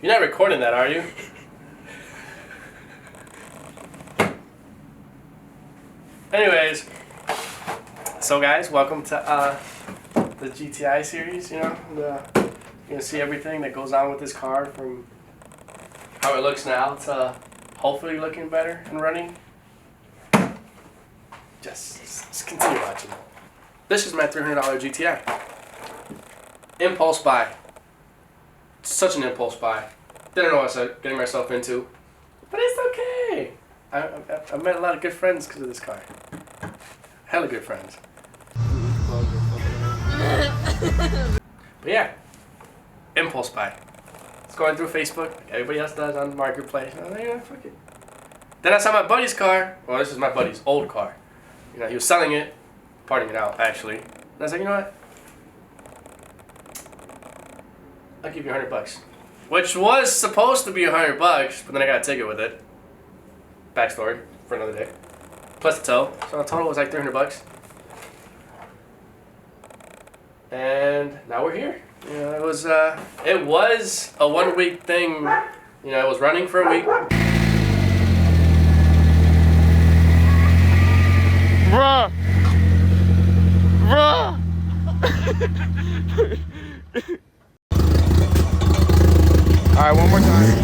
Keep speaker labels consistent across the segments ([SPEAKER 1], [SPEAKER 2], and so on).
[SPEAKER 1] You're not recording that, are you? Anyways, so guys, welcome to the GTI series. You know, you're gonna see everything that goes on with this car from how it looks now to hopefully looking better and running. Just continue watching. This is my $300 GTI. Impulse buy. Such an impulse buy. Didn't know what I was getting myself into, but it's okay. I met a lot of good friends because of this car. Hella good friends. But yeah, impulse buy. It's going through Facebook, like everybody else does on Marketplace. I was like, yeah, fuck it. Then I saw my buddy's car. Well, this is my buddy's old car. You know, he was selling it, parting it out actually. And I was like, you know what? I'll give you $100. Which was supposed to be $100, but then I got a ticket with it. Backstory for another day. Plus the tow. So the total was like $300. And now we're here. You know, it was a 1 week thing. You know, it was running for a week.
[SPEAKER 2] Bruh! Bruh! Alright, one more time.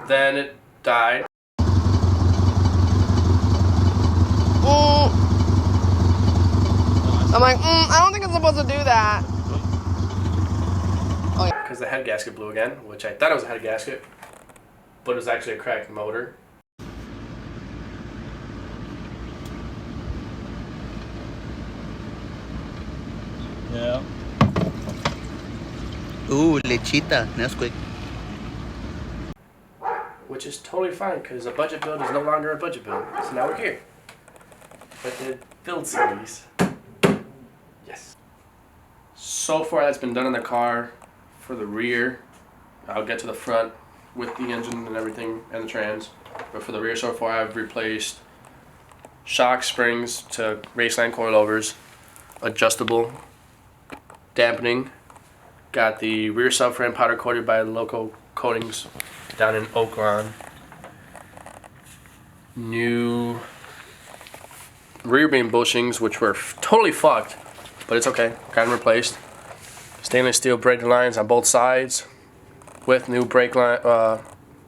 [SPEAKER 1] Then it died.
[SPEAKER 2] I'm like, I don't think it's supposed to do that. Oh, yeah.
[SPEAKER 1] Because the head gasket blew again, which I thought it was a head gasket, but it was actually a cracked motor.
[SPEAKER 3] Yeah.
[SPEAKER 4] Ooh, lechita, Nesquik.
[SPEAKER 1] Which is totally fine because a budget build is no longer a budget build. So now we're here. But the build series. Yes. So far that's been done in the car for the rear. I'll get to the front with the engine and everything and the trans. But for the rear so far I've replaced shock springs to raceline coilovers, adjustable dampening. Got the rear subframe powder coated by Loco Coatings down in Oak Lawn. New rear beam bushings, which were totally fucked, but it's okay. Got them replaced. Stainless steel brake lines on both sides with new brake line,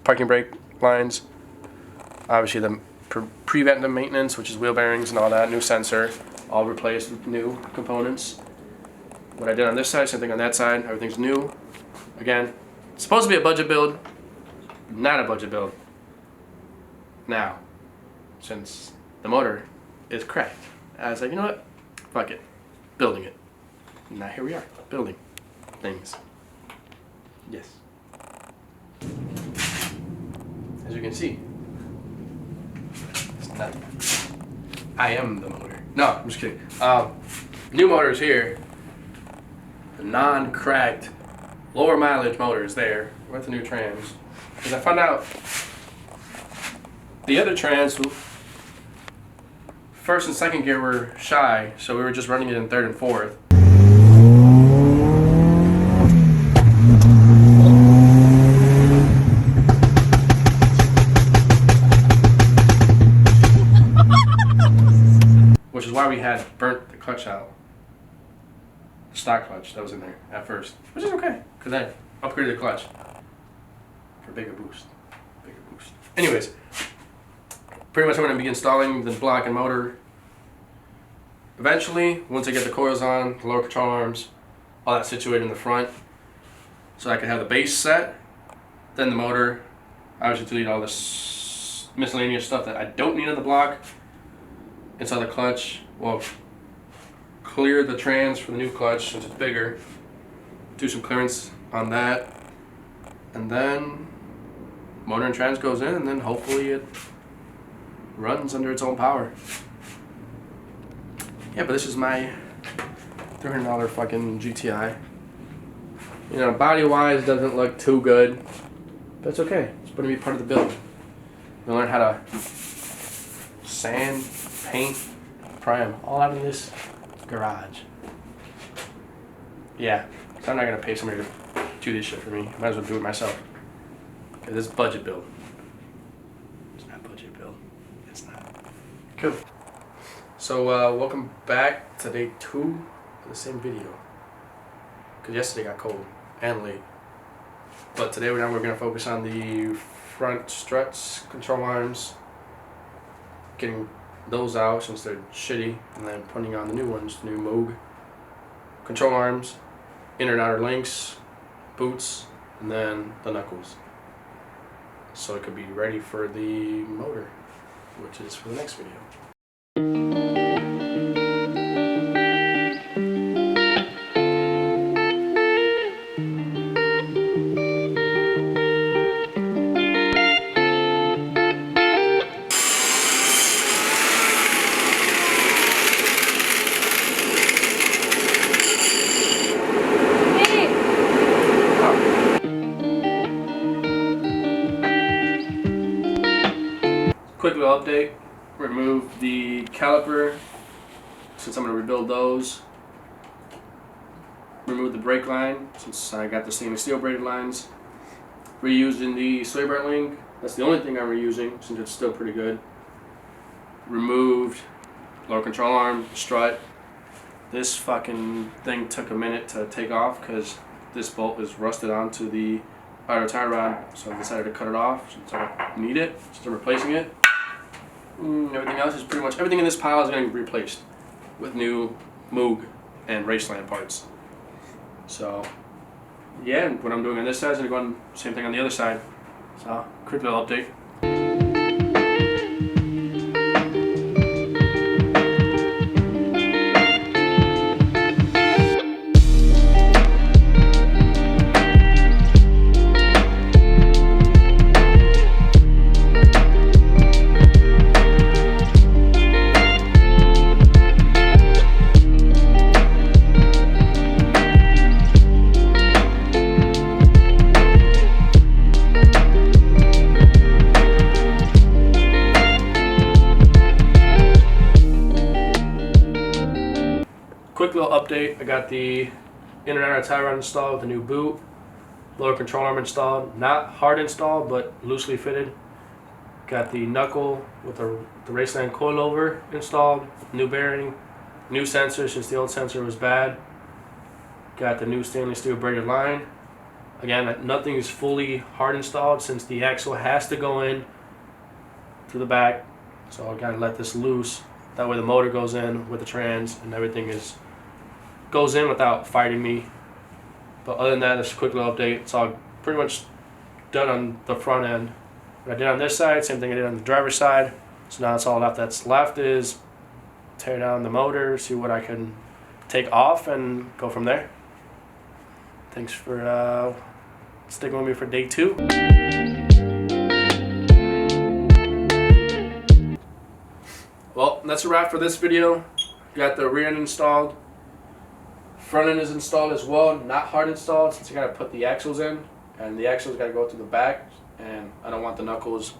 [SPEAKER 1] parking brake lines. Obviously the preventive maintenance, which is wheel bearings and all that, new sensor, all replaced with new components. What I did on this side, same thing on that side, everything's new. Again, it's supposed to be a budget build, not a budget build. Now, since the motor is cracked, I was like, you know what, fuck it, building it. Now here we are, building things. Yes. As you can see, it's nothing. I am the motor. No, I'm just kidding. New motors here. The non-cracked, lower mileage motor is there with the new trans. Because I found out the other trans, first and second gear were shy, so we were just running it in third and fourth. Which is why we had burnt the clutch out. Stock clutch that was in there at first, which is okay because I upgraded the clutch for bigger boost. Anyways, pretty much I'm going to be installing the block and motor eventually once I get the coils on, the lower control arms, all that situated in the front, so I can have the base set, then the motor. Obviously delete all this miscellaneous stuff that I don't need on the block. Install the clutch. Well, clear the trans for the new clutch since it's bigger, do some clearance on that, and then motor and trans goes in, and then hopefully it runs under its own power. Yeah, but this is my $300 fucking GTI. You know, body wise doesn't look too good, but it's okay. It's going to be part of the build. You learn how to sand, paint, prime, all out of this garage. Yeah, so I'm not gonna pay somebody to do this shit for me. I might as well do it myself. Okay, this is budget build. It's not budget build. It's not. Cool. So welcome back to day 2 of the same video. Cause yesterday got cold and late. But today we're gonna focus on the front struts, control arms, getting those out since they're shitty, and then putting on the new ones, the new Moog. Control arms, inner and outer links, boots, and then the knuckles. So it could be ready for the motor, which is for the next video. Quick little update, remove the caliper since I'm going to rebuild those. Remove the brake line since I got the stainless steel braided lines. Reusing the sway bar link, that's the only thing I'm reusing since it's still pretty good. Removed lower control arm, strut. This fucking thing took a minute to take off because this bolt is rusted onto the outer tie rod, so I decided to cut it off since I don't need it, so I'm replacing it. Everything else is pretty much, everything in this pile is getting replaced with new Moog and Raceland parts. So, yeah, and what I'm doing on this side is going to go on the same thing on the other side. So, quick little update. Quick little update, I got the inner and outer tie rod installed with the new boot, lower control arm installed, not hard installed but loosely fitted. Got the knuckle with the Raceland coilover installed, new bearing, new sensor since the old sensor was bad. Got the new stainless steel braided line. Again, nothing is fully hard installed since the axle has to go in to the back, so I gotta let this loose. That way the motor goes in with the trans and everything goes in without fighting me. But other than that, it's a quick little update. It's all pretty much done on the front end. What I did on this side, same thing I did on the driver's side. So now it's all that's left is tear down the motor, see what I can take off, and go from there. Thanks for sticking with me for day 2. Well, that's a wrap for this video. Got the rear end installed. Front end is installed as well, not hard installed since you gotta put the axles in, and the axles gotta go through the back, and I don't want the knuckles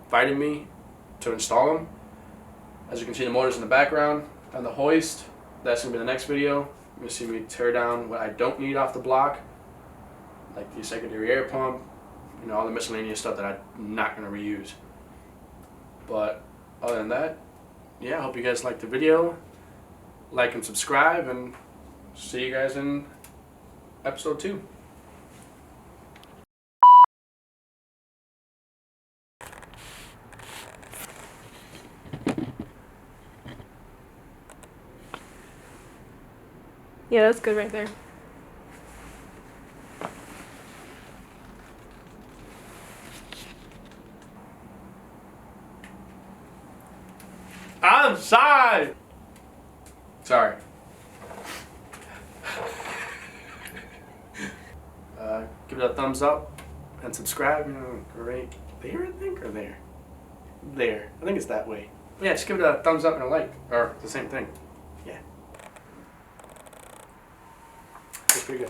[SPEAKER 1] fighting me to install them. As you can see, the motor's in the background. On the hoist, that's gonna be the next video. You're gonna see me tear down what I don't need off the block, like the secondary air pump, you know, all the miscellaneous stuff that I'm not gonna reuse. But other than that, yeah, I hope you guys liked the video. Like and subscribe, and see you guys in episode 2.
[SPEAKER 2] Yeah, that's good right there.
[SPEAKER 1] I'm sorry. Sorry. Give it a thumbs up and subscribe. You know, right there, I think, or there. There. I think it's that way. But yeah, just give it a thumbs up and a like, or the same thing.